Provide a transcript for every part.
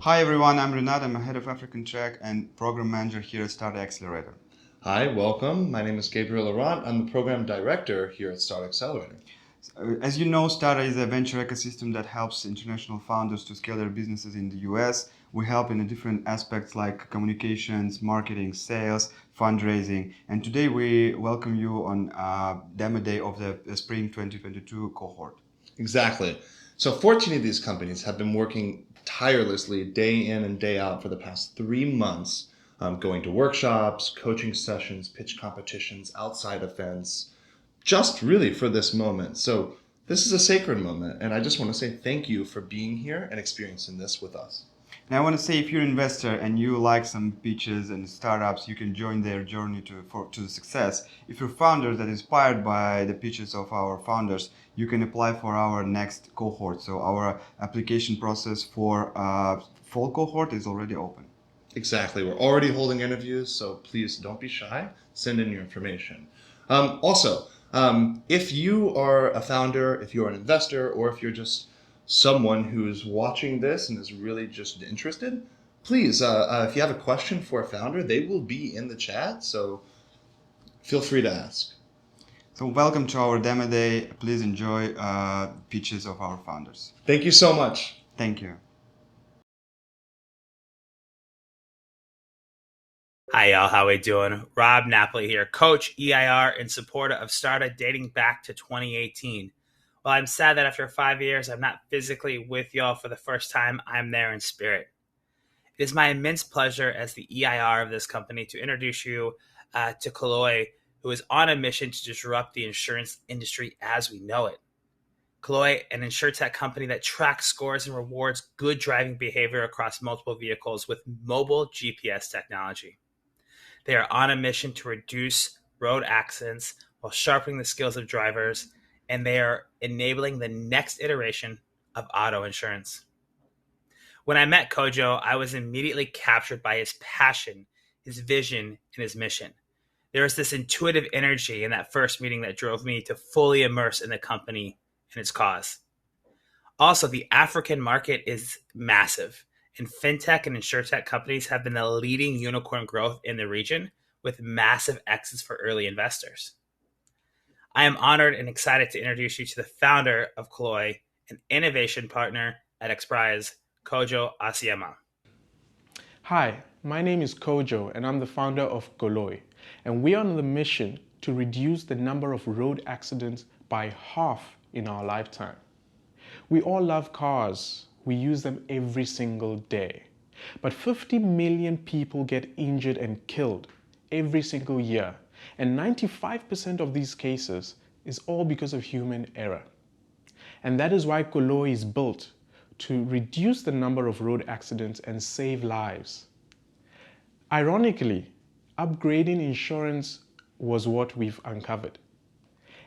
Hi everyone, I'm Renat. I'm a head of African Track and program manager here at Starta Accelerator. Hi, welcome. My name is Gabriel Laurent. I'm the program director here at Starta Accelerator. As you know, Starta is a venture ecosystem that helps international founders to scale their businesses in the US. We help in different aspects like communications, marketing, sales, fundraising. And today we welcome you on demo day of the Spring 2022 cohort. Exactly. So 14 of these companies have been working tirelessly day in and day out for the past 3 months, going to workshops, coaching sessions, pitch competitions, outside events, just really for this moment. So this is a sacred moment, and I just want to say thank you for being here and experiencing this with us. And I want to say, if you're an investor and you like some pitches and startups, you can join their journey to success. If you're a founder that is inspired by the pitches of our founders, you can apply for our next cohort. So our application process for fall cohort is already open. Exactly. We're already holding interviews, so please don't be shy. Send in your information. If you are a founder, if you're an investor, or if you're just someone who's watching this and is really just interested, please, if you have a question for a founder, they will be in the chat, so feel free to ask. So welcome to our demo day. Please enjoy pitches of our founders. Thank you so much. Thank you. Hi, y'all. How we doing? Rob Napoli here, coach, EIR, and supporter of Starta dating back to 2018. While I'm sad that after 5 years I'm not physically with y'all for the first time, I'm there in spirit. It is my immense pleasure as the EIR of this company to introduce you to Koloi, who is on a mission to disrupt the insurance industry as we know it. Koloi, an insurtech company that tracks, scores, and rewards good driving behavior across multiple vehicles with mobile GPS technology. They are on a mission to reduce road accidents while sharpening the skills of drivers, and they are enabling the next iteration of auto insurance. When I met Kojo, I was immediately captured by his passion, his vision, and his mission. There was this intuitive energy in that first meeting that drove me to fully immerse in the company and its cause. Also, the African market is massive, and fintech and insurtech companies have been the leading unicorn growth in the region with massive exits for early investors. I am honored and excited to introduce you to the founder of Koloi, an innovation partner at XPRIZE, Kojo Asiamah. Hi, my name is Kojo and I'm the founder of Koloi, and we are on the mission to reduce the number of road accidents by half in our lifetime. We all love cars. We use them every single day. But 50 million people get injured and killed every single year, and 95% of these cases is all because of human error. And that is why Koloi is built to reduce the number of road accidents and save lives. Ironically, upgrading insurance was what we've uncovered.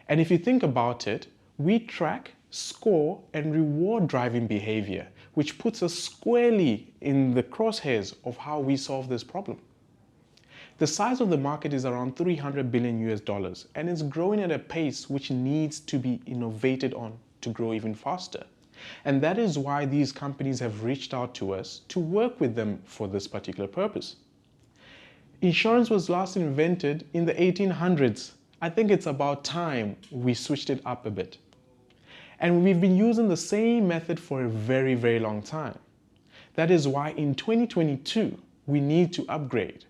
And if you think about it, we track, score, and reward driving behavior, which puts us squarely in the crosshairs of how we solve this problem. The size of the market is around $300 billion US, and it's growing at a pace which needs to be innovated on to grow even faster. And that is why these companies have reached out to us to work with them for this particular purpose. Insurance was last invented in the 1800s. I think it's about time we switched it up a bit. And we've been using the same method for a very, very long time. That is why in 2022, we need to upgrade.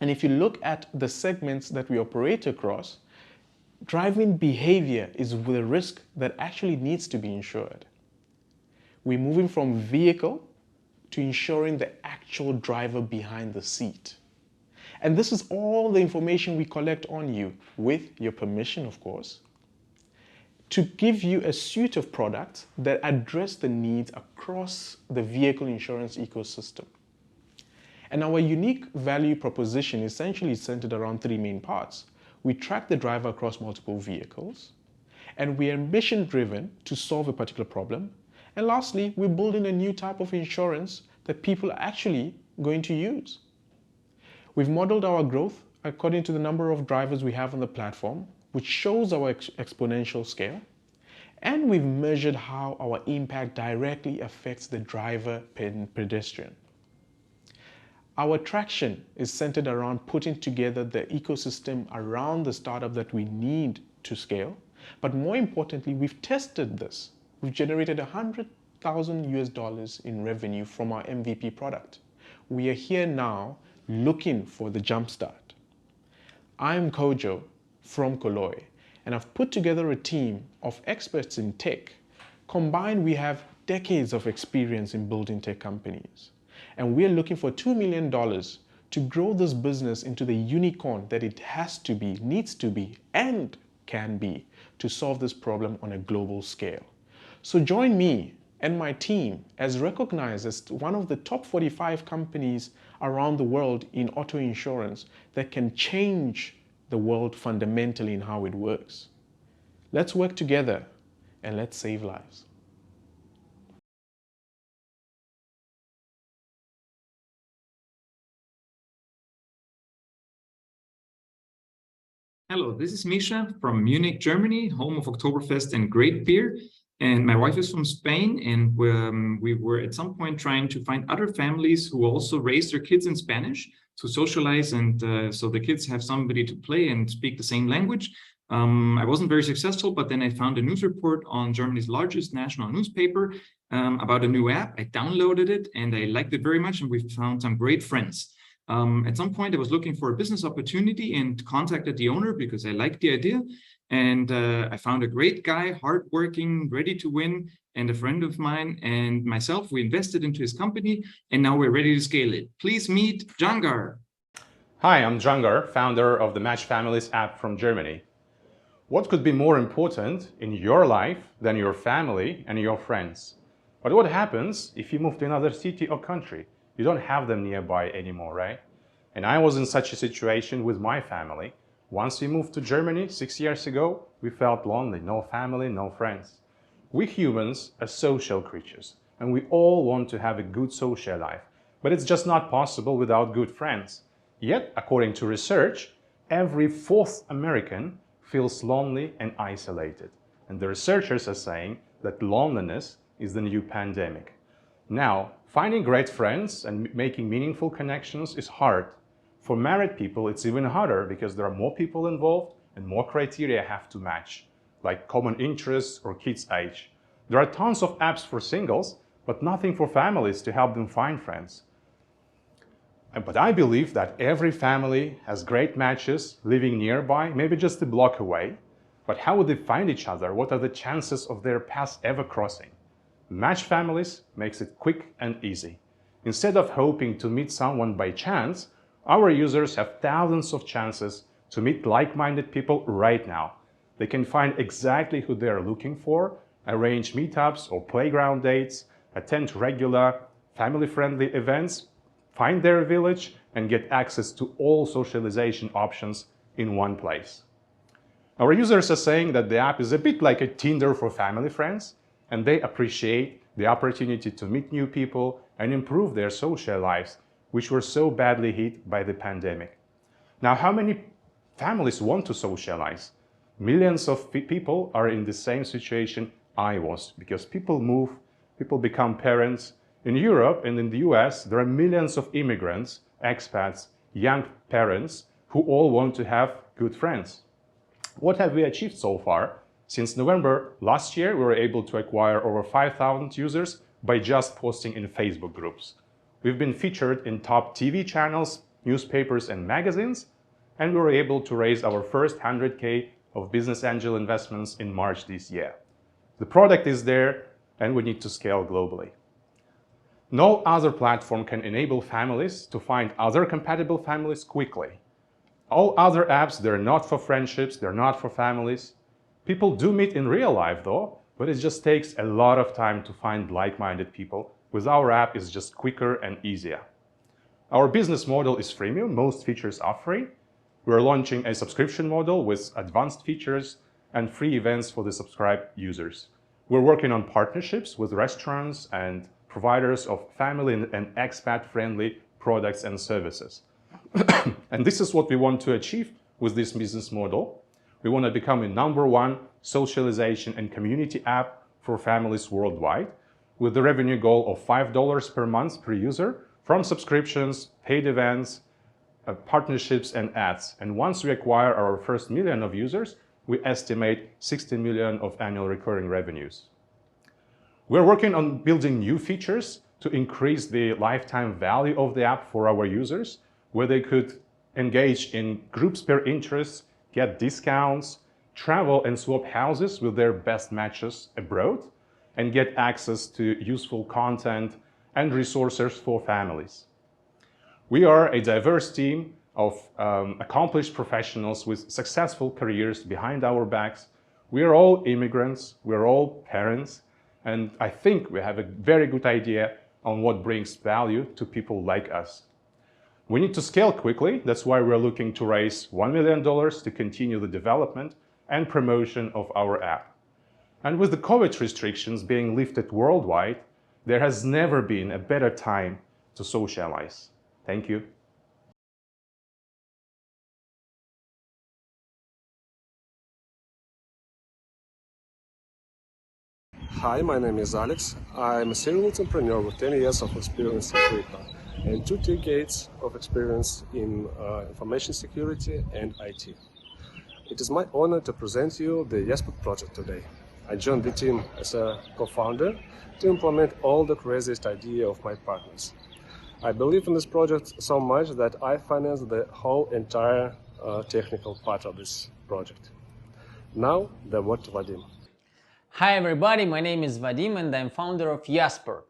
And if you look at the segments that we operate across, driving behavior is the risk that actually needs to be insured. We're moving from vehicle to ensuring the actual driver behind the seat. And this is all the information we collect on you, with your permission, of course, to give you a suite of products that address the needs across the vehicle insurance ecosystem. And our unique value proposition essentially is centered around three main parts. We track the driver across multiple vehicles, and we are mission-driven to solve a particular problem. And lastly, we're building a new type of insurance that people are actually going to use. We've modeled our growth according to the number of drivers we have on the platform, which shows our exponential scale. And we've measured how our impact directly affects the driver and pedestrian. Our traction is centered around putting together the ecosystem around the startup that we need to scale. But more importantly, we've tested this. We've generated $100,000 in revenue from our MVP product. We are here now looking for the jumpstart. I'm Kojo from Koloi, and I've put together a team of experts in tech. Combined, we have decades of experience in building tech companies. And we're looking for $2 million to grow this business into the unicorn that it has to be, needs to be, and can be to solve this problem on a global scale. So join me and my team as recognized as one of the top 45 companies around the world in auto insurance that can change the world fundamentally in how it works. Let's work together and let's save lives. Hello, this is Misha from Munich, Germany, home of Oktoberfest and great beer. And my wife is from Spain, and we were at some point trying to find other families who also raise their kids in Spanish to socialize, and so the kids have somebody to play and speak the same language. I wasn't very successful, but then I found a news report on Germany's largest national newspaper about a new app. I downloaded it and I liked it very much, and we found some great friends. At some point, I was looking for a business opportunity and contacted the owner because I liked the idea. And I found a great guy, hardworking, ready to win, and a friend of mine and myself. We invested into his company, and now we're ready to scale it. Please meet Jangar. Hi, I'm Jangar, founder of the MatchFamilies app from Germany. What could be more important in your life than your family and your friends? But what happens if you move to another city or country? You don't have them nearby anymore, right? And I was in such a situation with my family. Once we moved to Germany 6 years ago, we felt lonely, no family, no friends. We humans are social creatures, and we all want to have a good social life, but it's just not possible without good friends. Yet, according to research, every fourth American feels lonely and isolated. And the researchers are saying that loneliness is the new pandemic. Now, finding great friends and making meaningful connections is hard. For married people, it's even harder because there are more people involved and more criteria have to match, like common interests or kids' age. There are tons of apps for singles, but nothing for families to help them find friends. But I believe that every family has great matches living nearby, maybe just a block away. But how would they find each other? What are the chances of their paths ever crossing? MatchFamilies makes it quick and easy. Instead of hoping to meet someone by chance, our users have thousands of chances to meet like-minded people right now. They can find exactly who they are looking for, arrange meetups or playground dates, attend regular family-friendly events, find their village, and get access to all socialization options in one place. Our users are saying that the app is a bit like a Tinder for family friends, and they appreciate the opportunity to meet new people and improve their social lives, which were so badly hit by the pandemic. Now, how many families want to socialize? Millions of people are in the same situation I was, because people move, people become parents. In Europe and in the US, there are millions of immigrants, expats, young parents who all want to have good friends. What have we achieved so far? Since November last year, we were able to acquire over 5,000 users by just posting in Facebook groups. We've been featured in top TV channels, newspapers, and magazines, and we were able to raise our first 100K of business angel investments in March this year. The product is there, and we need to scale globally. No other platform can enable families to find other compatible families quickly. All other apps, they're not for friendships, they're not for families. People do meet in real life though, but it just takes a lot of time to find like-minded people. With our app, it's just quicker and easier. Our business model is freemium, most features are free. We're launching a subscription model with advanced features and free events for the subscribed users. We're working on partnerships with restaurants and providers of family and expat-friendly products and services. And this is what we want to achieve with this business model. We want to become a #1 socialization and community app for families worldwide, with the revenue goal of $5 per month per user from subscriptions, paid events, partnerships, and ads. And once we acquire our first million of users, we estimate 16 million of annual recurring revenues. We're working on building new features to increase the lifetime value of the app for our users, where they could engage in groups per interest, get discounts, travel and swap houses with their best matches abroad, and get access to useful content and resources for families. We are a diverse team of accomplished professionals with successful careers behind our backs. We are all immigrants, we're all parents, and I think we have a very good idea on what brings value to people like us. We need to scale quickly. That's why we're looking to raise $1 million to continue the development and promotion of our app. And with the COVID restrictions being lifted worldwide, there has never been a better time to socialize. Thank you. Hi, my name is Alex. I'm a serial entrepreneur with 10 years of experience in crypto and 2 decades of experience in information security and IT. It is my honor to present you the Yassport project today. I joined the team as a co-founder to implement all the craziest idea of my partners. I believe in this project so much that I financed the whole entire technical part of this project. Now, the word to Vadim. Hi everybody, my name is Vadim and I'm founder of Yassport.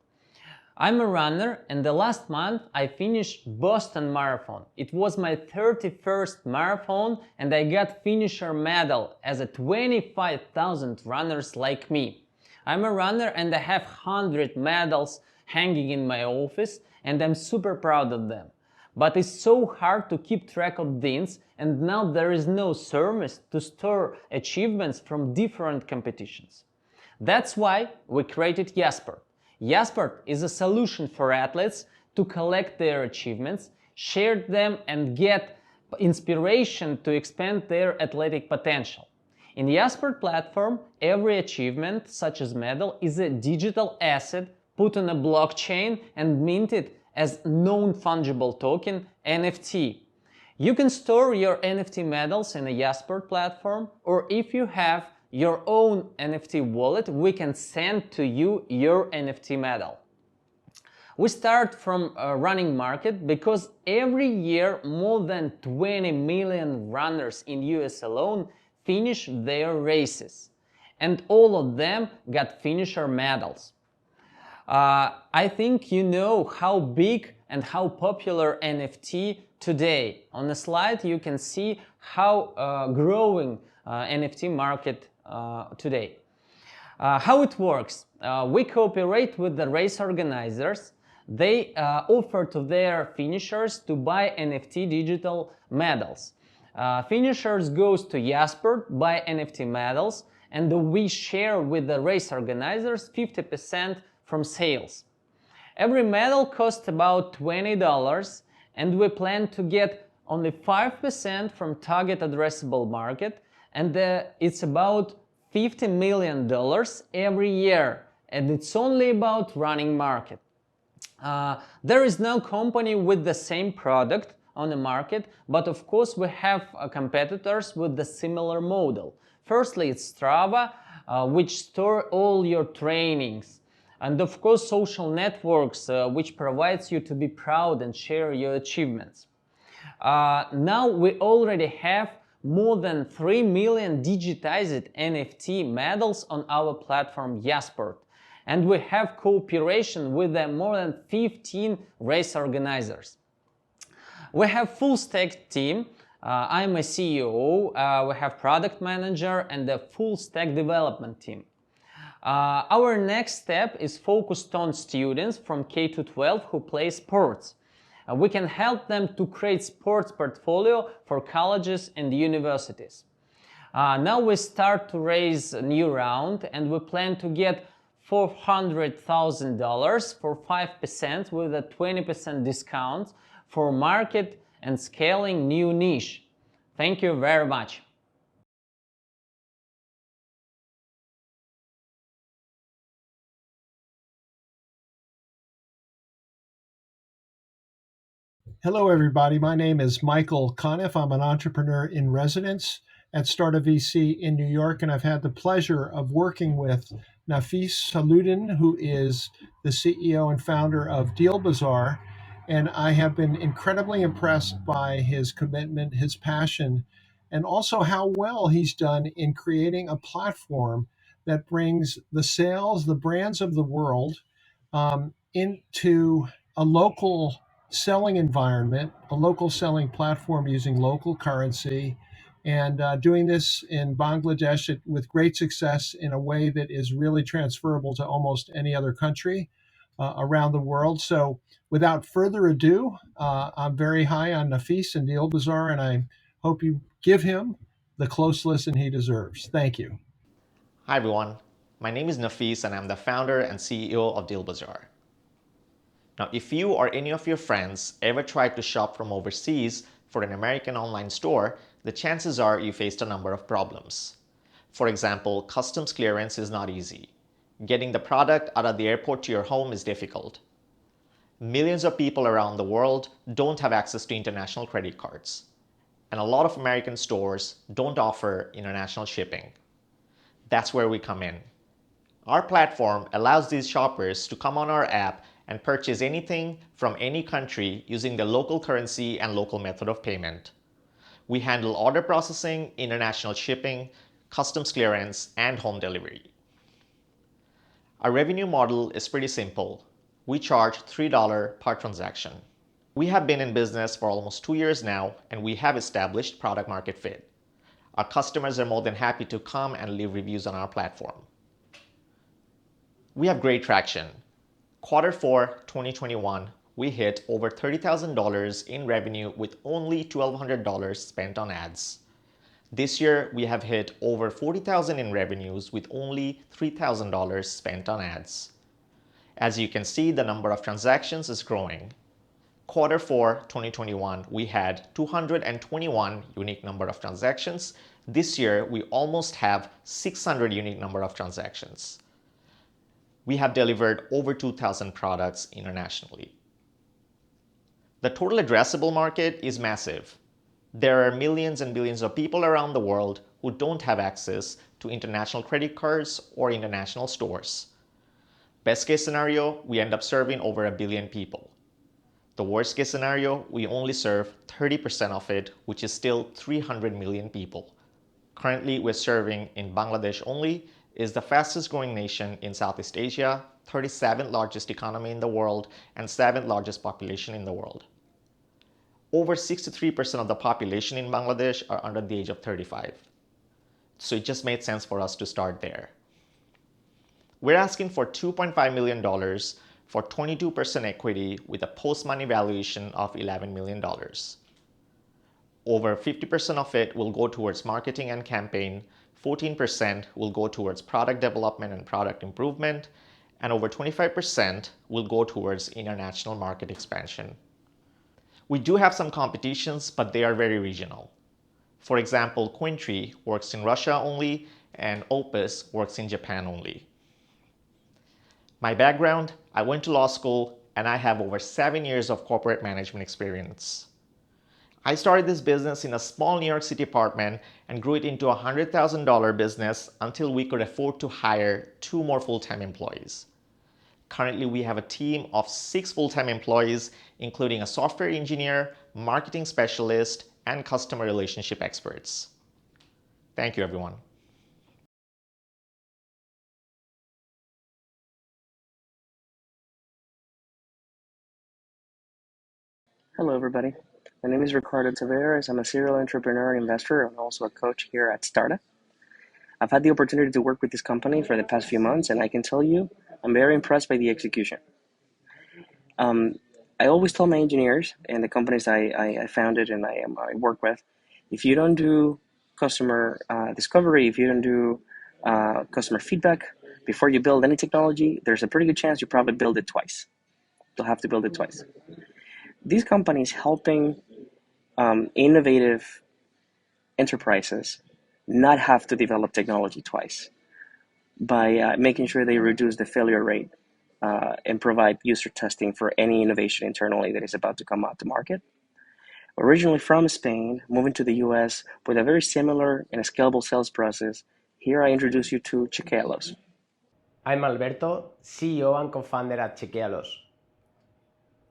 I'm a runner and the last month I finished Boston Marathon. It was my 31st marathon and I got finisher medal as a 25,000 runners like me. I'm a runner and I have 100 medals hanging in my office and I'm super proud of them. But it's so hard to keep track of these and now there is no service to store achievements from different competitions. That's why we created Yassport. Yassport is a solution for athletes to collect their achievements, share them and get inspiration to expand their athletic potential. In the Yassport platform, every achievement, such as medal, is a digital asset put on a blockchain and minted as non-fungible token NFT. You can store your NFT medals in a Yassport platform, or if you have your own NFT wallet, we can send to you your NFT medal. We start from a running market because every year more than 20 million runners in US alone finish their races, and all of them got finisher medals. I think you know how big and how popular NFT today. On the slide you can see how growing NFT market today. How it works? We cooperate with the race organizers. They offer to their finishers to buy NFT digital medals. Finishers goes to Yassport, buy NFT medals, and we share with the race organizers 50% from sales. Every medal costs about $20 and we plan to get only 5% from target addressable market, and it's about $50 million every year, and it's only about running market. There is no company with the same product on the market, but of course we have competitors with the similar model. Firstly, it's Strava, which store all your trainings, and of course social networks, which provides you to be proud and share your achievements. Now we already have more than 3 million digitized NFT medals on our platform Yassport, and we have cooperation with more than 15 race organizers. We have full stack team. I'm a CEO, we have product manager and a full stack development team. Our next step is focused on students from K to 12 who play sports. We can help them to create sports portfolio for colleges and universities. Now we start to raise a new round and we plan to get $400,000 for 5% with a 20% discount for market and scaling new niche. Thank you very much. Hello, everybody. My name is Michael Conniff. I'm an entrepreneur in residence at Starta VC in New York, and I've had the pleasure of working with Nafis Saludin, who is the CEO and founder of Deal Bazaar. And I have been incredibly impressed by his commitment, his passion, and also how well he's done in creating a platform that brings the sales, the brands of the world into a local selling environment, a local selling platform using local currency, and doing this in Bangladesh with great success in a way that is really transferable to almost any other country around the world. So, without further ado, I'm very high on Nafis and Deal Bazaar, and I hope you give him the close listen he deserves. Thank you. Hi everyone, my name is Nafis and I'm the founder and CEO of Deal Bazaar. Now, if you or any of your friends ever tried to shop from overseas for an American online store, the chances are you faced a number of problems. For example, customs clearance is not easy. Getting the product out of the airport to your home is difficult. Millions of people around the world don't have access to international credit cards. And a lot of American stores don't offer international shipping. That's where we come in. Our platform allows these shoppers to come on our app and purchase anything from any country using the local currency and local method of payment. We handle order processing, international shipping, customs clearance, and home delivery. Our revenue model is pretty simple. We charge $3 per transaction. We have been in business for almost 2 years now, and we have established product market fit. Our customers are more than happy to come and leave reviews on our platform. We have great traction. Q4 2021, we hit over $30,000 in revenue with only $1,200 spent on ads. This year, we have hit over $40,000 in revenues with only $3,000 spent on ads. As you can see, the number of transactions is growing. Q4 2021, we had 221 unique number of transactions. This year, we almost have 600 unique number of transactions. We have delivered over 2,000 products internationally. The total addressable market is massive. There are millions and billions of people around the world who don't have access to international credit cards or international stores. Best case scenario, we end up serving over 1 billion people. The worst case scenario, we only serve 30% of it, which is still 300 million people. Currently, we're serving in Bangladesh only, is the fastest growing nation in Southeast Asia, 37th largest economy in the world, and 7th largest population in the world. Over 63% of the population in Bangladesh are under the age of 35. So it just made sense for us to start there. We're asking for $2.5 million for 22% equity with a post-money valuation of $11 million. Over 50% of it will go towards marketing and campaign, 14% will go towards product development and product improvement, and over 25% will go towards international market expansion. We do have some competitions, but they are very regional. For example, Qeepl works in Russia only, and Opus works in Japan only. My background, I went to law school, and I have over 7 years of corporate management experience. I started this business in a small New York City apartment and grew it into a $100,000 business until we could afford to hire 2 more full-time employees. Currently, we have a team of 6 full-time employees, including a software engineer, marketing specialist, and customer relationship experts. Thank you, everyone. Hello, everybody. My name is Ricardo Taveras. I'm a serial entrepreneur and investor and also a coach here at Starta. I've had the opportunity to work with this company for the past few months, and I can tell you I'm very impressed by the execution. I always tell my engineers and the companies I founded and I work with, if you don't do customer discovery, if you don't do customer feedback before you build any technology, there's a pretty good chance you probably build it twice. You'll have to build it twice. These companies helping innovative enterprises not have to develop technology twice by making sure they reduce the failure rate and provide user testing for any innovation internally that is about to come out to market. Originally from Spain, moving to the US with a very similar and scalable sales process, here I introduce you to Checkealos. I'm Alberto, CEO and co-founder at Checkealos.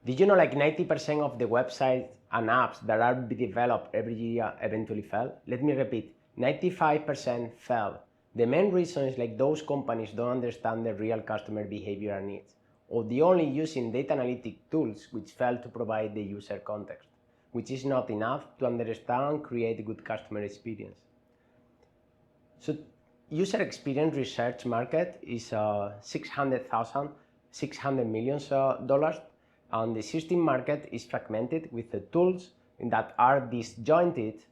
Did you know like 90% of the websites and apps that are developed every year eventually fail? Let me repeat, 95% fail. The main reason is like those companies don't understand the real customer behavior and needs, or they only using data analytic tools which fail to provide the user context, which is not enough to understand and create a good customer experience. So user experience research market is $600 million, and the existing market is fragmented with the tools that are disjointed,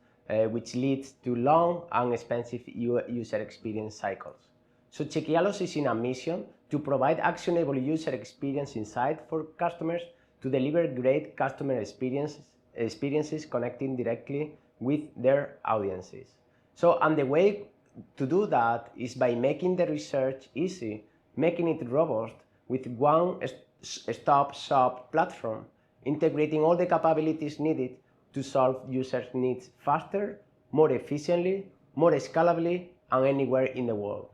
which leads to long and expensive user experience cycles. So Checkealos is in a mission to provide actionable user experience insight for customers to deliver great customer experiences connecting directly with their audiences. So, and the way to do that is by making the research easy, making it robust with one-stop shop platform, integrating all the capabilities needed to solve users' needs faster, more efficiently, more scalably, and anywhere in the world.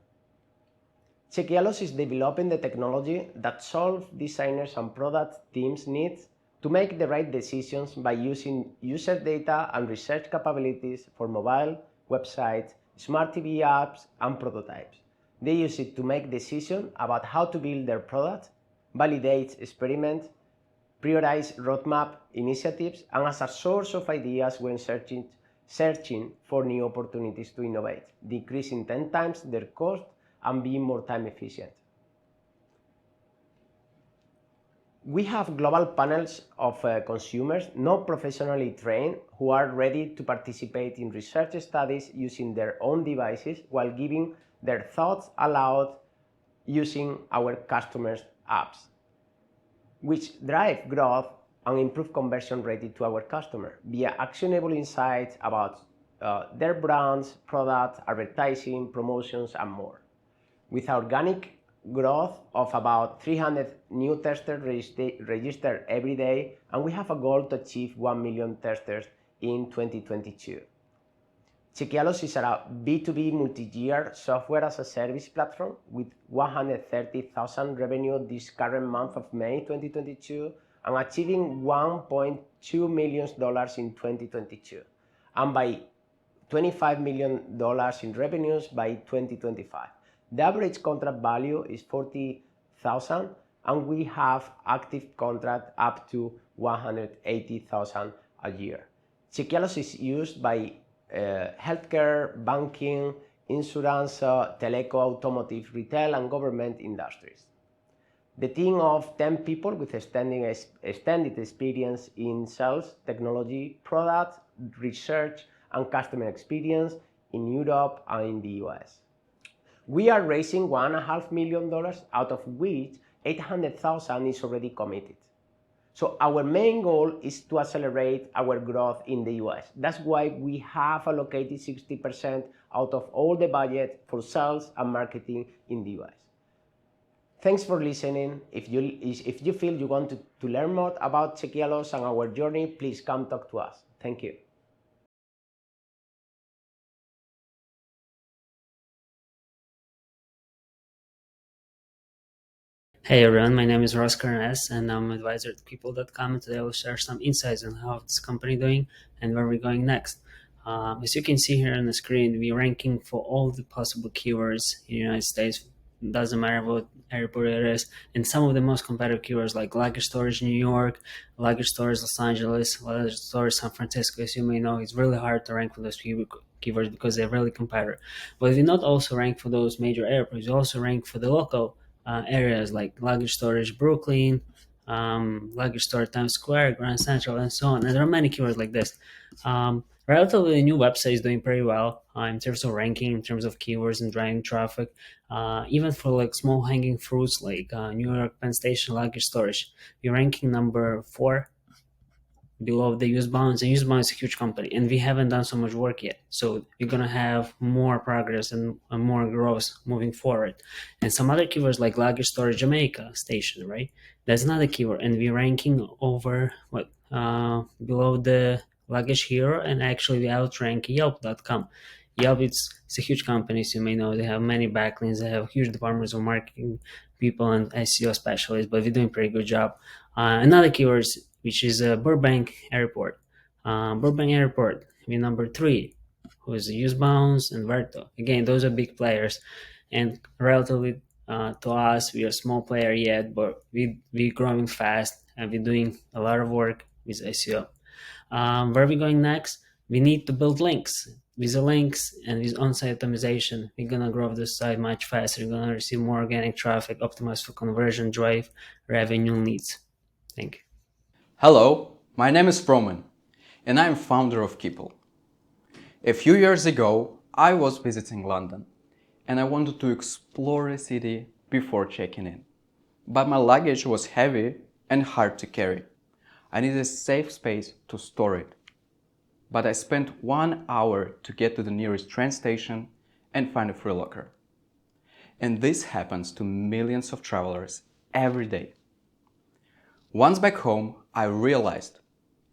Checkealos is developing the technology that solves designers and product teams' needs to make the right decisions by using user data and research capabilities for mobile, websites, smart TV apps, and prototypes. They use it to make decisions about how to build their product, validate experiments, prioritize roadmap initiatives, and as a source of ideas when searching for new opportunities to innovate, decreasing 10 times their cost and being more time efficient. We have global panels of consumers not professionally trained who are ready to participate in research studies using their own devices while giving their thoughts aloud using our customers' apps, which drive growth and improve conversion rate to our customer via actionable insights about their brands, products, advertising, promotions, and more. With organic growth of about 300 new testers registered every day, and we have a goal to achieve 1 million testers in 2022. Checkealos is a B2B multi-year software as a service platform with $130,000 revenue this current month of May 2022 and achieving $1.2 million in 2022 and by $25 million in revenues by 2025. The average contract value is $40,000 and we have active contract up to $180,000 a year. Checkealos is used by healthcare, banking, insurance, teleco, automotive, retail, and government industries. The team of 10 people with extended experience in sales, technology, product, research, and customer experience in Europe and in the US. We are raising $1.5 million, out of which $800,000 is already committed. So our main goal is to accelerate our growth in the US. That's why we have allocated 60% out of all the budget for sales and marketing in the US. Thanks for listening. If you feel you want to learn more about Checkealos and our journey, please come talk to us. Thank you. Hey everyone, my name is Ross Carnes and I'm an advisor at Qeepl.com, and today I will share some insights on how this company doing and where we're going next. As you can see here on the screen, we're ranking for all the possible keywords in the United States. Doesn't matter what airport it is, and some of the most competitive keywords like luggage storage New York, luggage storage Los Angeles, luggage storage San Francisco. As you may know, it's really hard to rank for those keywords because they're really competitive. But we not also rank for those major airports, we also rank for the local areas like luggage storage Brooklyn, luggage storage Times Square, Grand Central, and so on. And there are many keywords like this. Relatively new website is doing pretty well in terms of ranking, in terms of keywords and driving traffic. Even for like small hanging fruits like New York Penn Station luggage storage, we're ranking number 4 below the Usebound, and Usebound is a huge company, and we haven't done so much work yet. So we're gonna have more progress and more growth moving forward. And some other keywords like luggage storage Jamaica station, right? That's not a keyword, and we're ranking over below the luggage hero, and actually we outrank Yelp.com. Yelp, it's a huge company, so you may know they have many backlinks, they have huge departments of marketing people and SEO specialists, but we're doing a pretty good job. Another keywords, which is Burbank Airport. Burbank Airport, we're number 3, who is Usebounds and Verto. Again, those are big players, and relatively to us, we are a small player yet, but we're growing fast and we're doing a lot of work with SEO. Where are we going next? We need to build links. With the links and with on-site optimization, we're gonna grow this site much faster. We're gonna receive more organic traffic, optimize for conversion, drive revenue leads. Thank you. Hello, my name is Roman, and I'm founder of Qeepl. A few years ago, I was visiting London, and I wanted to explore the city before checking in. But my luggage was heavy and hard to carry. I needed a safe space to store it. But I spent 1 hour to get to the nearest train station and find a free locker. And this happens to millions of travelers every day. Once back home, I realized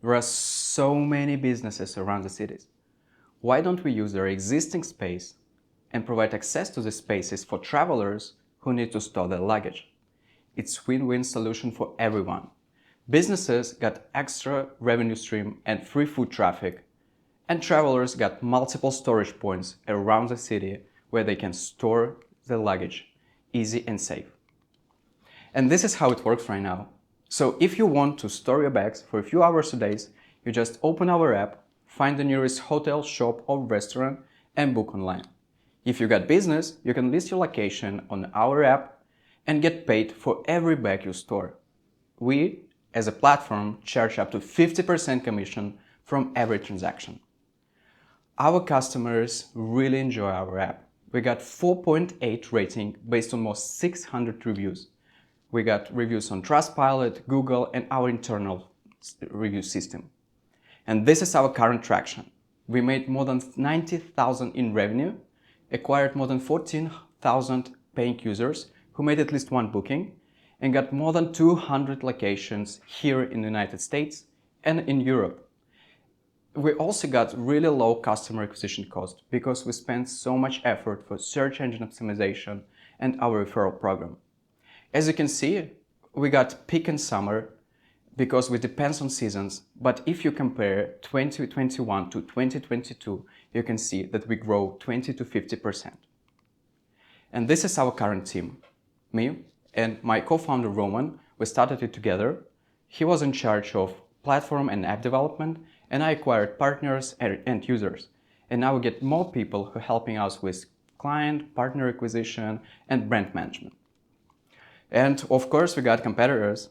there are so many businesses around the cities. Why don't we use their existing space and provide access to the spaces for travelers who need to store their luggage? It's a win-win solution for everyone. Businesses got extra revenue stream and free foot traffic, and travelers got multiple storage points around the city where they can store their luggage easy and safe. And this is how it works right now. So if you want to store your bags for a few hours a day, you just open our app, find the nearest hotel, shop or restaurant and book online. If you got business, you can list your location on our app and get paid for every bag you store. We, as a platform, charge up to 50% commission from every transaction. Our customers really enjoy our app. We got 4.8 rating based on most 600 reviews. We got reviews on Trustpilot, Google, and our internal review system. And this is our current traction. We made more than 90,000 in revenue, acquired more than 14,000 paying users who made at least one booking, and got more than 200 locations here in the United States and in Europe. We also got really low customer acquisition cost because we spent so much effort for search engine optimization and our referral program. As you can see, we got peak in summer because we depends on seasons, but if you compare 2021 to 2022, you can see that we grow 20 to 50%. And this is our current team. Me and my co-founder Roman, we started it together. He was in charge of platform and app development, and I acquired partners and users. And now we get more people who are helping us with client, partner acquisition, and brand management. And of course, we got competitors.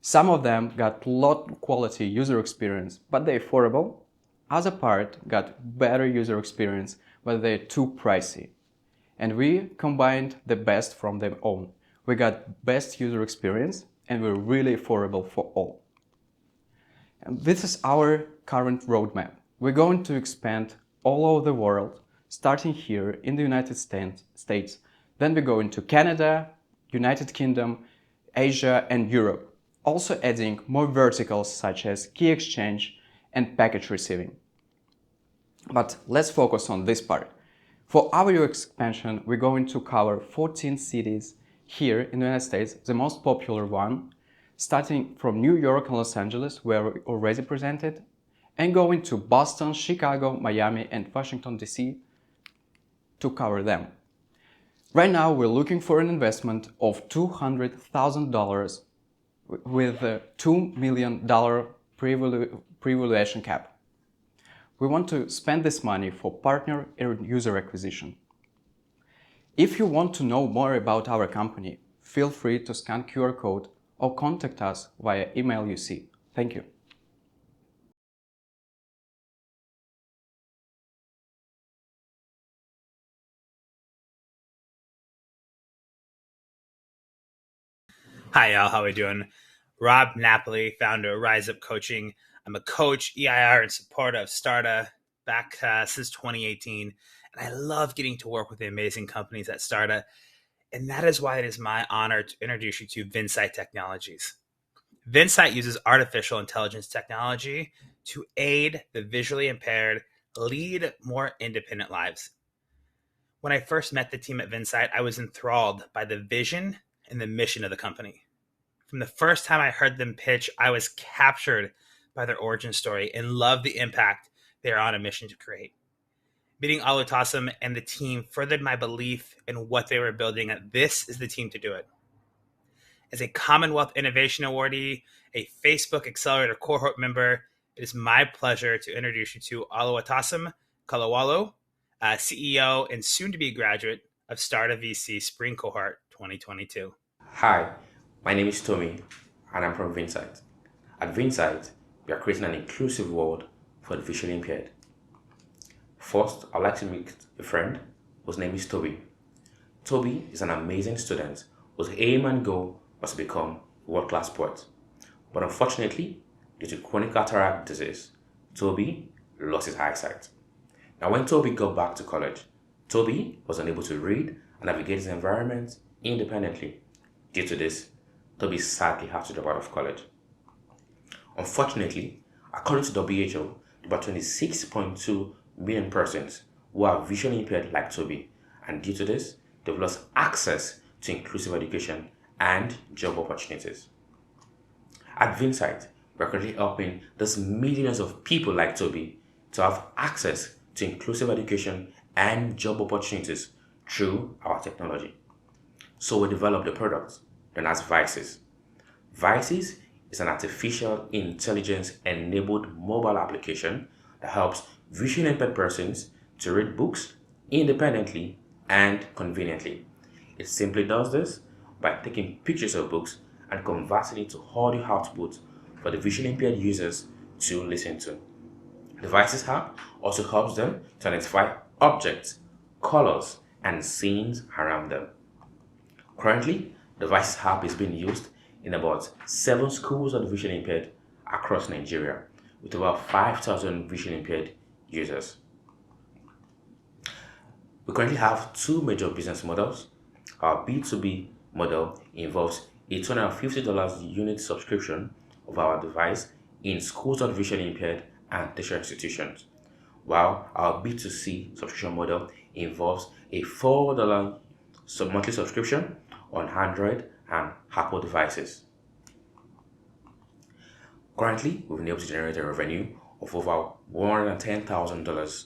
Some of them got lot quality user experience, but they're affordable. Other part got better user experience, but they're too pricey. And we combined the best from their own. We got best user experience, and we're really affordable for all. And this is our current roadmap. We're going to expand all over the world, starting here in the United States. Then we go into Canada, United Kingdom, Asia, and Europe. Also adding more verticals such as key exchange and package receiving. But let's focus on this part. For our US expansion, we're going to cover 14 cities here in the United States, the most popular one, starting from New York and Los Angeles, where we already presented, and going to Boston, Chicago, Miami, and Washington, D.C. to cover them. Right now, we're looking for an investment of $200,000 with a $2 million pre-valuation cap. We want to spend this money for partner and user acquisition. If you want to know more about our company, feel free to scan QR code or contact us via email you see. Thank you. Hi, y'all. How we doing? Rob Napoli, founder of Rise Up Coaching. I'm a coach, EIR, and supporter of Starta back since 2018. And I love getting to work with the amazing companies at Starta. And that is why it is my honor to introduce you to Vinsighte Technologies. Vinsighte uses artificial intelligence technology to aid the visually impaired lead more independent lives. When I first met the team at Vinsighte, I was enthralled by the vision and the mission of the company. From the first time I heard them pitch, I was captured by their origin story and loved the impact they are on a mission to create. Meeting Olutosin and the team furthered my belief in what they were building, and this is the team to do it. As a Commonwealth Innovation Awardee, a Facebook Accelerator Cohort member, it is my pleasure to introduce you to Olutosin Koloi, CEO and soon-to-be graduate of Starta VC Spring Cohort 2022. Hi, my name is Tommy, and I'm from Vinsighte. At Vinsighte, we are creating an inclusive world for the visually impaired. First, I'd like to meet a friend whose name is Toby. Toby is an amazing student whose aim and goal was to become a world-class sport. But unfortunately, due to chronic cataract disease, Toby lost his eyesight. Now, when Toby got back to college, Toby was unable to read and navigate his environment independently. Due to this, Toby sadly had to drop out of college. Unfortunately, according to WHO, about 26.2 million persons who are visually impaired like Toby, and due to this, they've lost access to inclusive education and job opportunities. At Vinsighte, we're currently helping those millions of people like Toby to have access to inclusive education and job opportunities through our technology. So we developed a product known as Vices. Vices is an artificial intelligence enabled mobile application that helps visually impaired persons to read books independently and conveniently. It simply does this by taking pictures of books and converting it to audio output for the visually impaired users to listen to. The Vices app also helps them to identify objects, colors, and scenes around them. Currently, the Vices app is being used in about 7 schools of the visually impaired across Nigeria, with about 5,000 visually impaired users. We currently have 2 major business models. Our B2B model involves a $250 unit subscription of our device in schools of visually impaired and tertiary institutions, while our B2C subscription model involves a $4 monthly subscription on Android and Apple devices. Currently, we've been able to generate a revenue of over $110,000,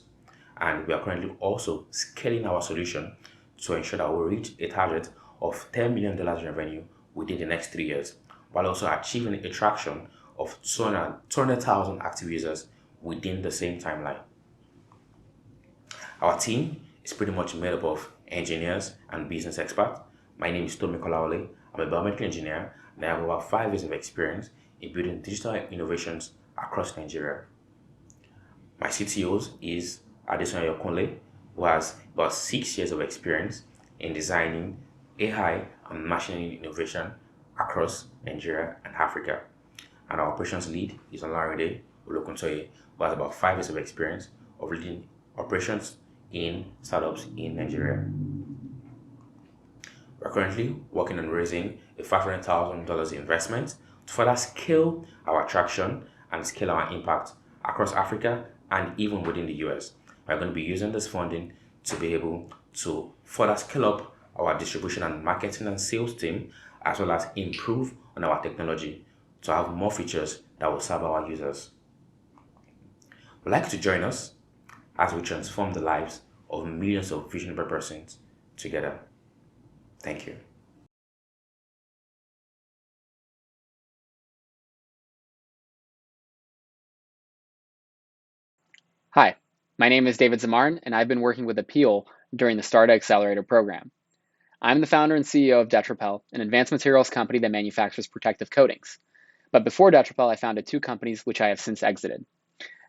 and we are currently also scaling our solution to ensure that we reach a target of $10 million in revenue within the next 3 years, while also achieving a traction of 200,000 active users within the same timeline. Our team is pretty much made up of engineers and business experts. My name is Tommy Koloi. I'm a biomedical engineer, and I have over 5 years of experience in building digital innovations across Nigeria. My CTO is Koloi, who has about 6 years of experience in designing AI and machine learning innovation across Nigeria and Africa. And our operations lead is Olarinde Olokuntoye, who has about 5 years of experience of leading operations in startups in Nigeria. We're currently working on raising a $500,000 investment to further scale our traction and scale our impact across Africa and even within the US. We're going to be using this funding to be able to further scale up our distribution and marketing and sales team, as well as improve on our technology to have more features that will serve our users. We'd like you to join us as we transform the lives of millions of visually impaired persons together. Thank you. Hi, my name is David Zamarn, and I've been working with Uppeal during the Starta Accelerator program. I'm the founder and CEO of Qeepl, an advanced materials company that manufactures protective coatings. But before Qeepl, I founded 2 companies which I have since exited.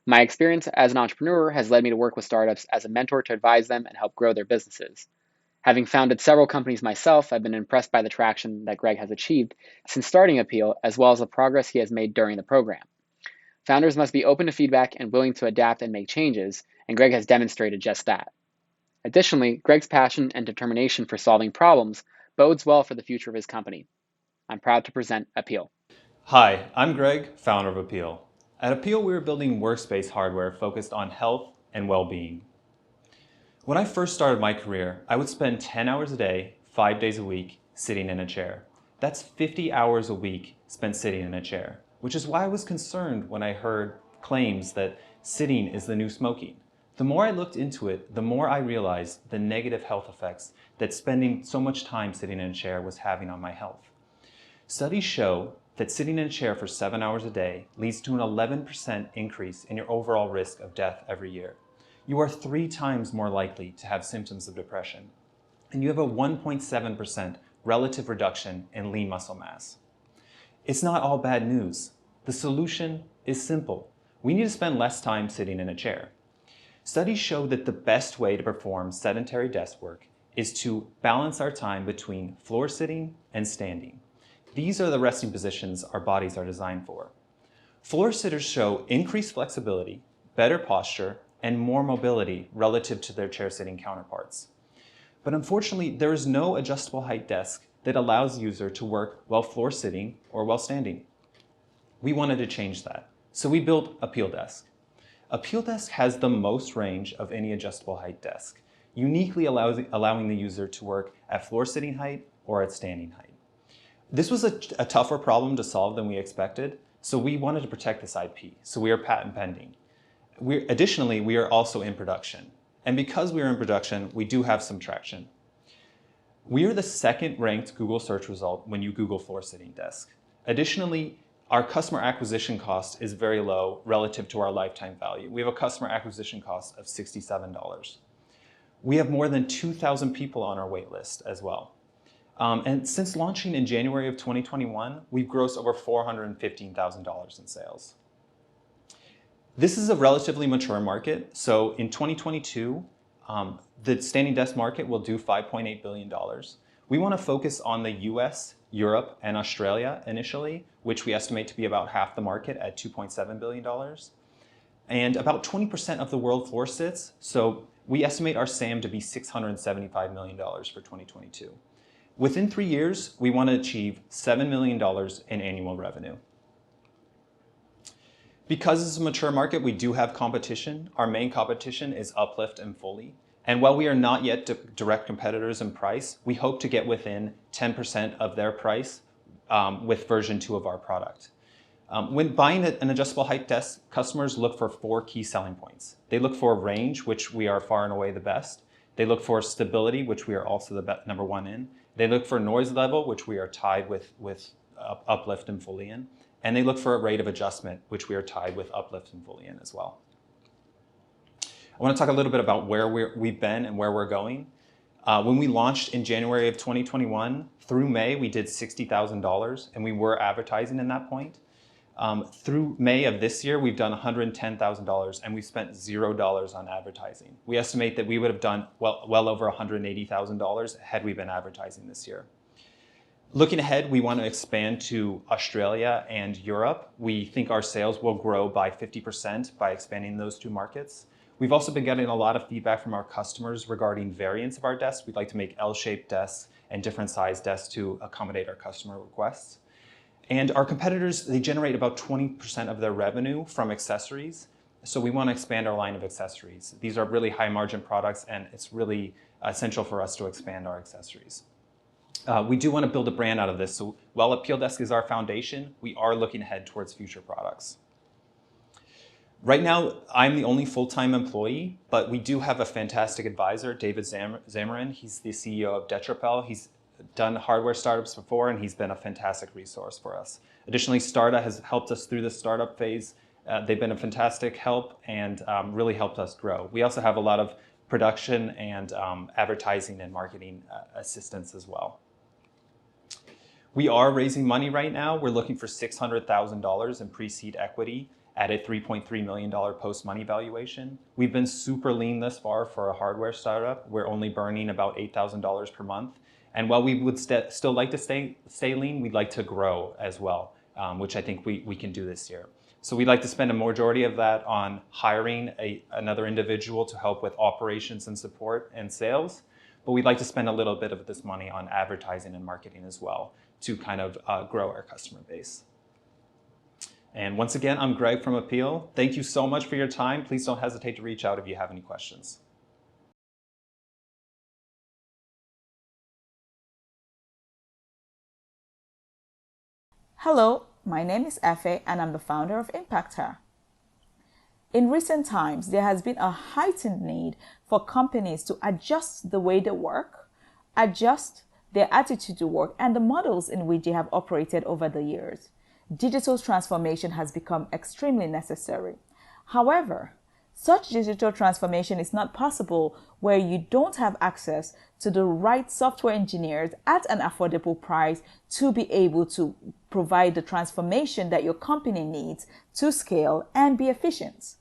My experience as an entrepreneur has led me to work with startups as a mentor to advise them and help grow their businesses. Having founded several companies myself, I've been impressed by the traction that Greg has achieved since starting Uppeal, as well as the progress he has made during the program. Founders must be open to feedback and willing to adapt and make changes, and Greg has demonstrated just that. Additionally, Greg's passion and determination for solving problems bodes well for the future of his company. I'm proud to present Uppeal. Hi, I'm Greg, founder of Uppeal. At Uppeal, we are building workspace hardware focused on health and well-being. When I first started my career, I would spend 10 hours a day, 5 days a week, sitting in a chair. That's 50 hours a week spent sitting in a chair, which is why I was concerned when I heard claims that sitting is the new smoking. The more I looked into it, the more I realized the negative health effects that spending so much time sitting in a chair was having on my health. Studies show that sitting in a chair for 7 hours a day leads to an 11% increase in your overall risk of death every year. You are 3 times more likely to have symptoms of depression, and you have a 1.7% relative reduction in lean muscle mass. It's not all bad news. The solution is simple. We need to spend less time sitting in a chair. Studies show that the best way to perform sedentary desk work is to balance our time between floor sitting and standing. These are the resting positions our bodies are designed for. Floor sitters show increased flexibility, better posture, and more mobility relative to their chair-sitting counterparts. But unfortunately, there is no adjustable height desk that allows the user to work while floor sitting or while standing. We wanted to change that, so we built Uppeal Desk. Uppeal Desk has the most range of any adjustable height desk, uniquely allowing the user to work at floor sitting height or at standing height. This was a tougher problem to solve than we expected, so we wanted to protect this IP, so we are patent pending. Additionally, we are also in production. And because we are in production, we do have some traction. We are the second ranked Google search result when you Google floor sitting desk. Additionally, our customer acquisition cost is very low relative to our lifetime value. We have a customer acquisition cost of $67. We have more than 2,000 people on our wait list as well. And since launching in January of 2021, we've grossed over $415,000 in sales. This is a relatively mature market. So in 2022, the standing desk market will do $5.8 billion. We want to focus on the US, Europe, and Australia initially, which we estimate to be about half the market at $2.7 billion. And about 20% of the world floor sits, so we estimate our SAM to be $675 million for 2022. Within 3 years, we want to achieve $7 million in annual revenue. Because it's a mature market, we do have competition. Our main competition is Uplift and Fully. And while we are not yet direct competitors in price, we hope to get within 10% of their price with version 2 of our product. When buying an adjustable height desk, customers look for 4 key selling points. They look for range, which we are far and away the best. They look for stability, which we are also the number 1 in. They look for noise level, which we are tied with Uplift and Fully in. And they look for a rate of adjustment, which we are tied with Uplift and Fully in as well. I want to talk a little bit about where we've been and where we're going. When we launched in January of 2021, through May, we did $60,000, and we were advertising in that point. Through May of this year, we've done $110,000, and we've spent $0 on advertising. We estimate that we would have done well over $180,000 had we been advertising this year. Looking ahead, we want to expand to Australia and Europe. We think our sales will grow by 50% by expanding those 2 markets. We've also been getting a lot of feedback from our customers regarding variants of our desks. We'd like to make L-shaped desks and different size desks to accommodate our customer requests. And our competitors, they generate about 20% of their revenue from accessories. So we want to expand our line of accessories. These are really high margin products, and it's really essential for us to expand our accessories. We do want to build a brand out of this. So while Uppeal Desk is our foundation, we are looking ahead towards future products. Right now, I'm the only full-time employee, but we do have a fantastic advisor, David Zamarin. He's the CEO of Detrapel. He's done hardware startups before, and he's been a fantastic resource for us. Additionally, Starta has helped us through the startup phase. They've been a fantastic help and really helped us grow. We also have a lot of production and advertising and marketing assistance as well. We are raising money right now. We're looking for $600,000 in pre-seed equity at a $3.3 million post-money valuation. We've been super lean thus far for a hardware startup. We're only burning about $8,000 per month. And while we would still like to stay lean, we'd like to grow as well, which I think we can do this year. So we'd like to spend a majority of that on hiring another individual to help with operations and support and sales. But we'd like to spend a little bit of this money on advertising and marketing as well to kind of grow our customer base. And once again, I'm Greg from Uppeal. Thank you so much for your time. Please don't hesitate to reach out if you have any questions. Hello, my name is Efe and I'm the founder of Impactor. In recent times, there has been a heightened need for companies to adjust the way they work, adjust their attitude to work, and the models in which they have operated over the years. Digital transformation has become extremely necessary. However, such digital transformation is not possible where you don't have access to the right software engineers at an affordable price to be able to provide the transformation that your company needs to scale and be efficient.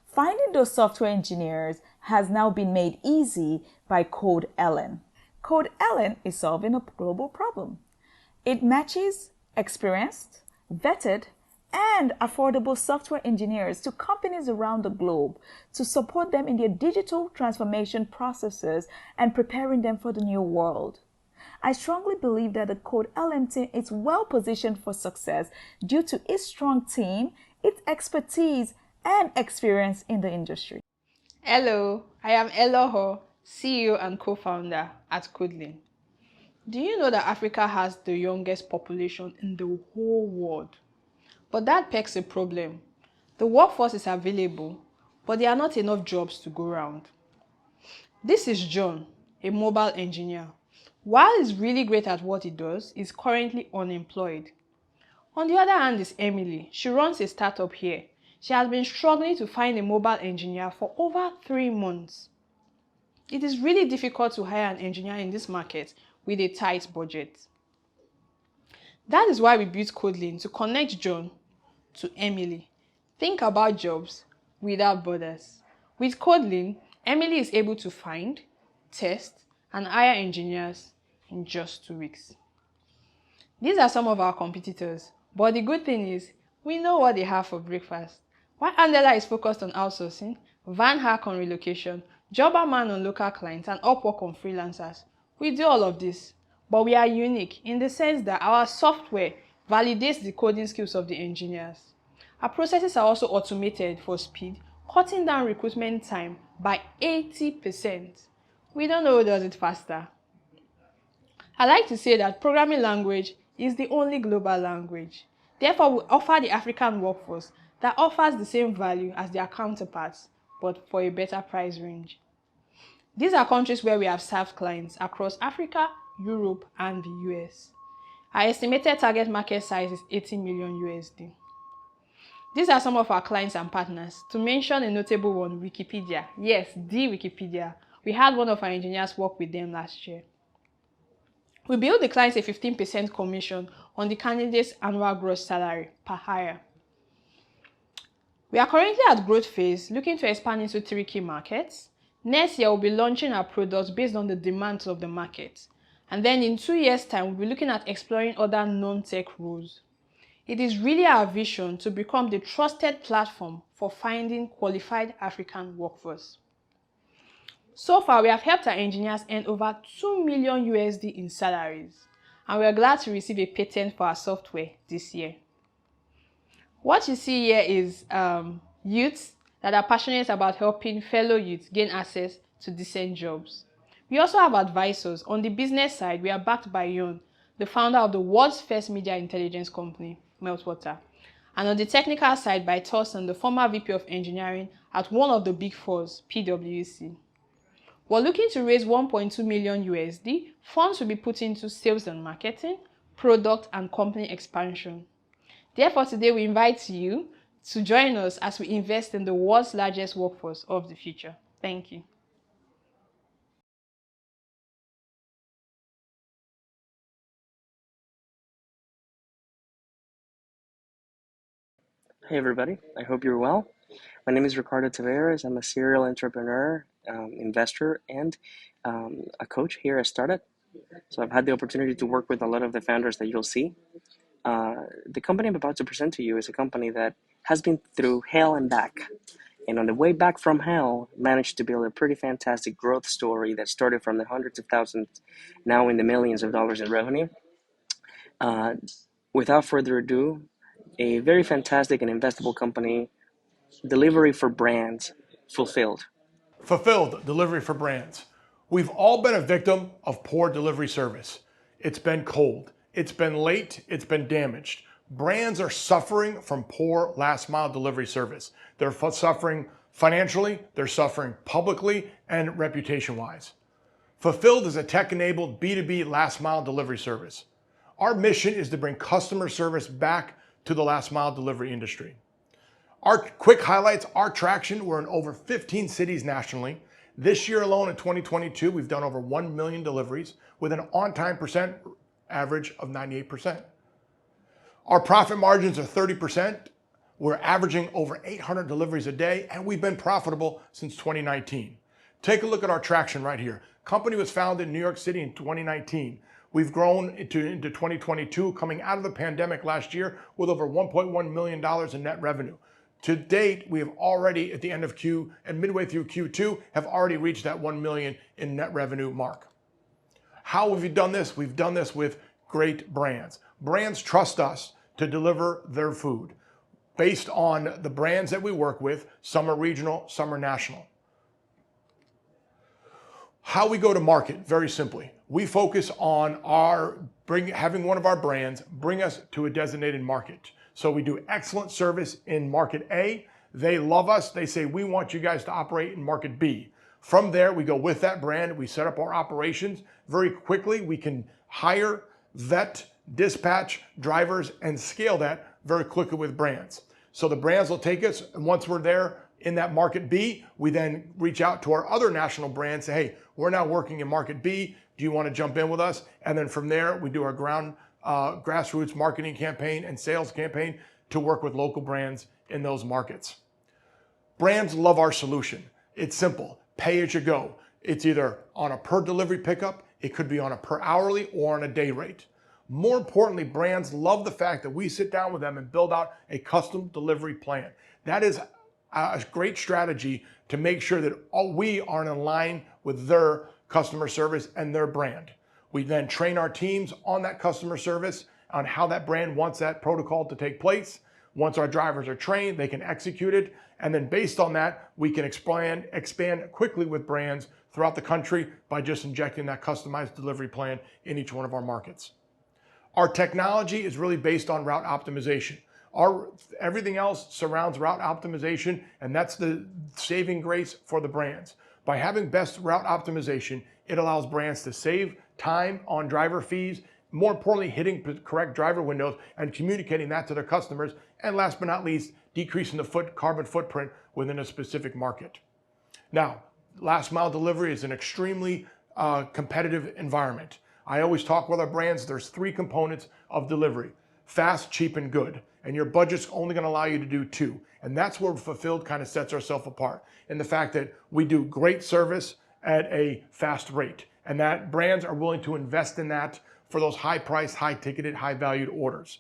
Finding those software engineers has now been made easy by CodeLn. CodeLn is solving a global problem. It matches experienced, vetted, and affordable software engineers to companies around the globe to support them in their digital transformation processes and preparing them for the new world. I strongly believe that the CodeLn team is well positioned for success due to its strong team, its expertise, and experience in the industry. Hello, I am Eloho, CEO and co-founder at CodeLn. Do you know that Africa has the youngest population in the whole world? But that begs a problem. The workforce is available, but there are not enough jobs to go around. This is John, a mobile engineer. While he's really great at what he does, he's currently unemployed. On the other hand is Emily. She runs a startup here. She has been struggling to find a mobile engineer for over 3 months. It is really difficult to hire an engineer in this market with a tight budget. That is why we built CodeLn to connect John to Emily. Think about jobs without borders. With CodeLn, Emily is able to find, test, and hire engineers in just 2 weeks. These are some of our competitors, but the good thing is we know what they have for breakfast. While Andela is focused on outsourcing, VanHack on relocation, Jobberman on local clients, and Upwork on freelancers, we do all of this. But we are unique in the sense that our software validates the coding skills of the engineers. Our processes are also automated for speed, cutting down recruitment time by 80%. We don't know who does it faster. I like to say that programming language is the only global language. Therefore, we offer the African workforce that offers the same value as their counterparts, but for a better price range. These are countries where we have served clients across Africa, Europe, and the US. Our estimated target market size is 80 million USD. These are some of our clients and partners. To mention a notable one, Wikipedia. Yes, the Wikipedia. We had one of our engineers work with them last year. We bill the clients a 15% commission on the candidate's annual gross salary per hire. We are currently at growth phase, looking to expand into 3 key markets. Next year, we'll be launching our products based on the demands of the market. And then in 2 years' time, we'll be looking at exploring other non-tech roles. It is really our vision to become the trusted platform for finding qualified African workforce. So far, we have helped our engineers earn over 2 million USD in salaries, and we are glad to receive a patent for our software this year. What you see here is youths that are passionate about helping fellow youths gain access to decent jobs. We also have advisors. On the business side, we are backed by Yon, the founder of the world's first media intelligence company, Meltwater. And on the technical side, by Thorsten, the former VP of engineering at one of the big fours, PwC. We're looking to raise 1.2 million USD. Funds will be put into sales and marketing, product, and company expansion. Therefore, today we invite you to join us as we invest in the world's largest workforce of the future. Thank you. Hey everybody, I hope you're well. My name is Ricardo Taveras. I'm a serial entrepreneur, investor, and a coach here at Starta. So I've had the opportunity to work with a lot of the founders that you'll see. The company I'm about to present to you is a company that has been through hell and back. And on the way back from hell, managed to build a pretty fantastic growth story that started from the hundreds of thousands, now in the millions of dollars in revenue. Without further ado, a very fantastic and investable company, delivery for brands, FULFLLD. FULFLLD, delivery for brands. We've all been a victim of poor delivery service. It's been cold, it's been late, it's been damaged. Brands are suffering from poor last mile delivery service. They're suffering financially, they're suffering publicly, and reputation wise. FULFLLD is a tech-enabled B2B last mile delivery service. Our mission is to bring customer service back to the last mile delivery industry. Our quick highlights, our traction, we're in over 15 cities nationally. This year alone in 2022, we've done over 1 million deliveries with an on-time percent average of 98%. Our profit margins are 30%. We're averaging over 800 deliveries a day, and we've been profitable since 2019. Take a look at our traction right here. Company was founded in New York City in 2019. We've grown into 2022, coming out of the pandemic last year with over $1.1 million in net revenue. To date, we have already, at the end of Q and midway through Q2, have already reached that 1 million in net revenue mark. How have we done this? We've done this with great brands. Brands trust us to deliver their food based on the brands that we work with. Some are regional, some are national. How we go to market, very simply. We focus on having one of our brands bring us to a designated market. So we do excellent service in market A. They love us. They say, we want you guys to operate in market B. From there, we go with that brand. We set up our operations very quickly. We can hire, vet, dispatch drivers, and scale that very quickly with brands. So the brands will take us, and once we're there in that market B, we then reach out to our other national brands, say, hey, we're now working in market B. Do you want to jump in with us? And then from there, we do our grassroots marketing campaign and sales campaign to work with local brands in those markets. Brands love our solution. It's simple, pay as you go. It's either on a per delivery pickup, it could be on a per hourly or on a day rate. More importantly, brands love the fact that we sit down with them and build out a custom delivery plan. That is a great strategy to make sure that we are in line with their customer service and their brand. We then train our teams on that customer service, on how that brand wants that protocol to take place. Once our drivers are trained, they can execute it. And then based on that, we can expand quickly with brands throughout the country by just injecting that customized delivery plan in each one of our markets. Our technology is really based on route optimization. Everything else surrounds route optimization, and that's the saving grace for the brands. By having best route optimization, it allows brands to save time on driver fees, more importantly, hitting correct driver windows and communicating that to their customers, and last but not least, decreasing the carbon footprint within a specific market. Now, last mile delivery is an extremely competitive environment. I always talk with our brands, there's 3 components of delivery: fast, cheap, and good. And your budget's only going to allow you to do 2. And that's where FULFLLD kind of sets ourselves apart, in the fact that we do great service at a fast rate, and that brands are willing to invest in that for those high-priced, high-ticketed, high-valued orders.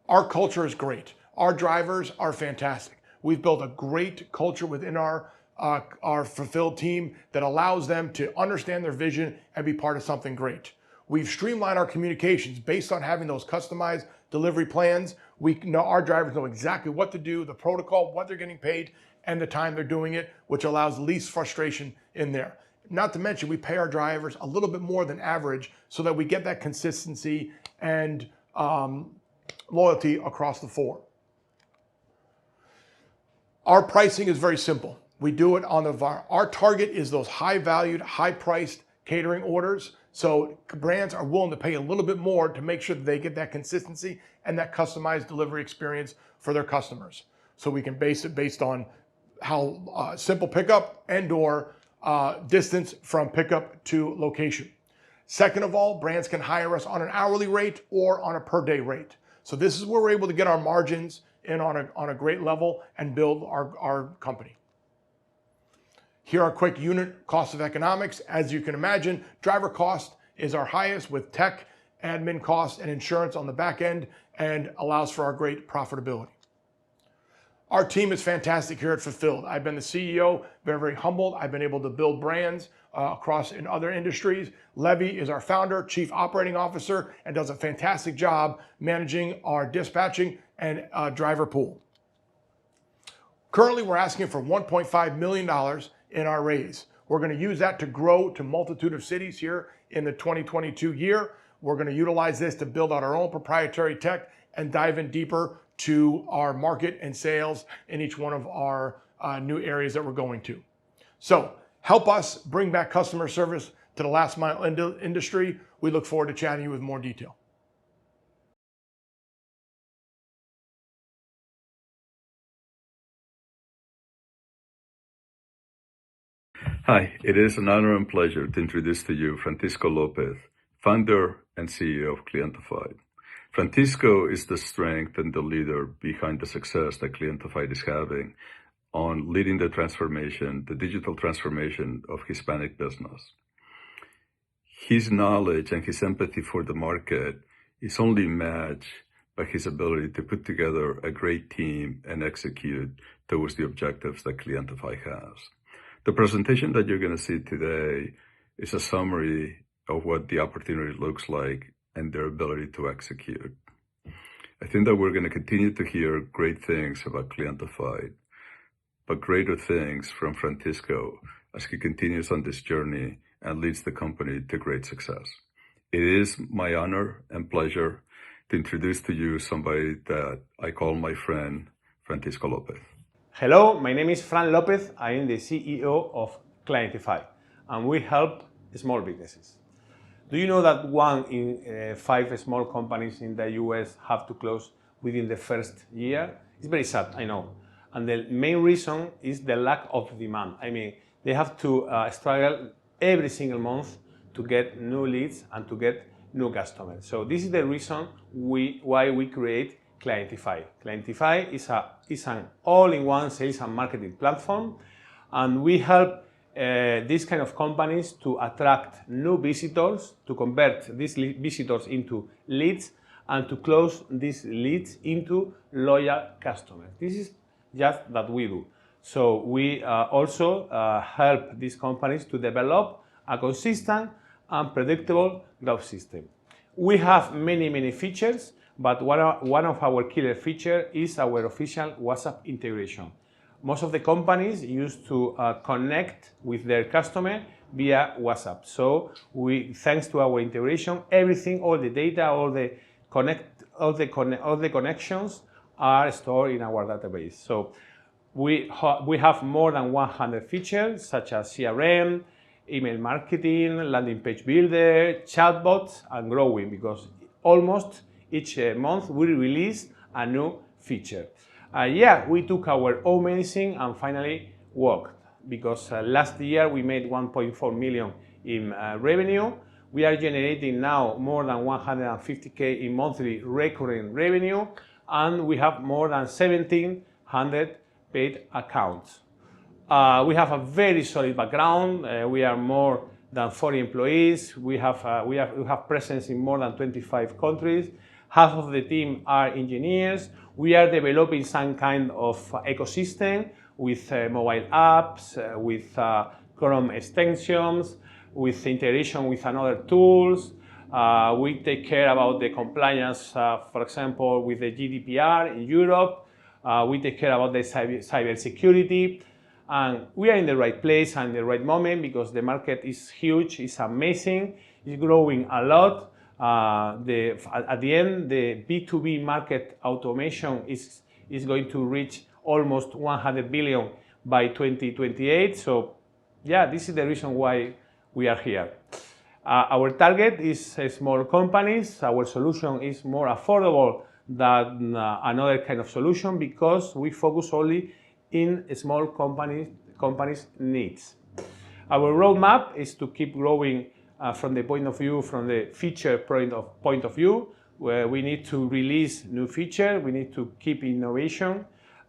Our culture is great. Our drivers are fantastic. We've built a great culture within our FULFLLD team that allows them to understand their vision and be part of something great. We've streamlined our communications based on having those customized delivery plans. We know our drivers know exactly what to do, the protocol, what they're getting paid, and the time they're doing it, which allows least frustration in there. Not to mention, we pay our drivers a little bit more than average so that we get that consistency and loyalty across the board. Our pricing is very simple. We do it on our target is those high-valued, high-priced catering orders. So brands are willing to pay a little bit more to make sure that they get that consistency and that customized delivery experience for their customers. So we can base it based on how simple pickup and or distance from pickup to location. Second of all, brands can hire us on an hourly rate or on a per day rate. So this is where we're able to get our margins in on a great level and build our company. Here are quick unit cost of economics. As you can imagine, driver cost is our highest with tech admin costs and insurance on the back end, and allows for our great profitability. Our team is fantastic here at FULFLLD. I've been the CEO, very, very humbled. I've been able to build brands across in other industries. Levy is our founder, chief operating officer, and does a fantastic job managing our dispatching and driver pool. Currently, we're asking for $1.5 million in our raise. We're going to use that to grow to multitude of cities here in the 2022 year. We're going to utilize this to build out our own proprietary tech and dive in deeper to our market and sales in each one of our new areas that we're going to. So help us bring back customer service to the last mile industry. We look forward to chatting you with more detail. Hi, it is an honor and pleasure to introduce to you Francisco Lopez, founder and CEO of Clientify. Francisco is the strength and the leader behind the success that Clientify is having on leading the transformation, the digital transformation of Hispanic business. His knowledge and his empathy for the market is only matched by his ability to put together a great team and execute towards the objectives that Clientify has. The presentation that you're going to see today is a summary of what the opportunity looks like and their ability to execute. I think that we're going to continue to hear great things about Clientify, but greater things from Francisco as he continues on this journey and leads the company to great success. It is my honor and pleasure to introduce to you somebody that I call my friend, Francisco Lopez. Hello, my name is Fran Lopez. I am the CEO of Clientify, and we help small businesses. Do you know that 1 in 5 small companies in the US have to close within the first year? It's very sad, I know. And the main reason is the lack of demand. I mean, they have to struggle every single month to get new leads and to get new customers. So this is the reason why we create Clientify. Clientify is an all-in-one sales and marketing platform, and we help these kind of companies to attract new visitors, to convert these visitors into leads, and to close these leads into loyal customers. This is just that we do. So we also help these companies to develop a consistent and predictable growth system. We have many features, but one of our killer features is our official WhatsApp integration. Most of the companies used to connect with their customer via WhatsApp. So thanks to our integration, everything, all the data, all the connections are stored in our database. So we have more than 100 features such as CRM, email marketing, landing page builder, chatbots, and growing, because almost each month we release a new feature. We took our own medicine and finally worked, because last year we made 1.4 million in revenue. We are generating now more than 150K in monthly recurring revenue, and we have more than 1,700 paid accounts. We have a very solid background. We are more than 40 employees. We have presence in more than 25 countries. Half of the team are engineers. We are developing some kind of ecosystem with mobile apps, with Chrome extensions, with integration with another tools. We take care about the compliance, for example, with the GDPR in Europe. We take care about the cyber security. And we are in the right place and the right moment, because the market is huge, it's amazing, it's growing a lot. At the end, the B2B market automation is going to reach almost 100 billion by 2028. So yeah, this is the reason why we are here. Our target is small companies. Our solution is more affordable than another kind of solution, because we focus only in small companies' needs. Our roadmap is to keep growing from the feature point of view, where we need to release new feature, we need to keep innovation,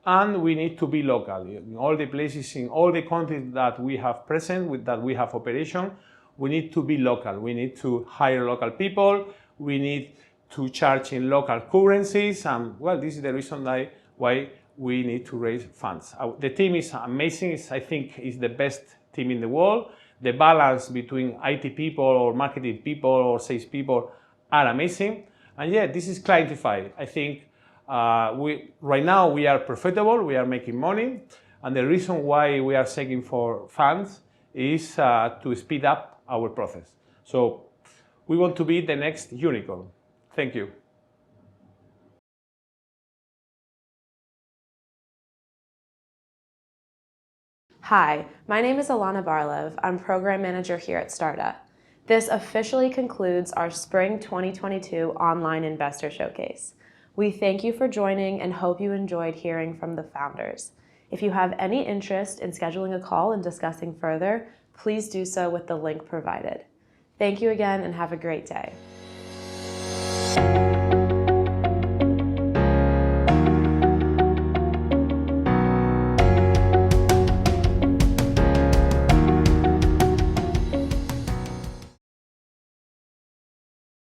and we need to be local. In all the places, in all the countries that we have present, that we have operation, we need to be local. We need to hire local people. we need to charge in local currencies, and well, this is the reason why we need to raise funds. The team is amazing. I think it's the best team in the world. The balance between IT people or marketing people or sales people are amazing. And yeah, this is Clientify. I think right now we are profitable, we are making money, and the reason why we are seeking for funds is to speed up our process. So we want to be the next unicorn. Thank you. Hi, my name is Alana Barlev. I'm Program Manager here at Starta. This officially concludes our Spring 2022 Online Investor Showcase. We thank you for joining and hope you enjoyed hearing from the founders. If you have any interest in scheduling a call and discussing further, please do so with the link provided. Thank you again and have a great day.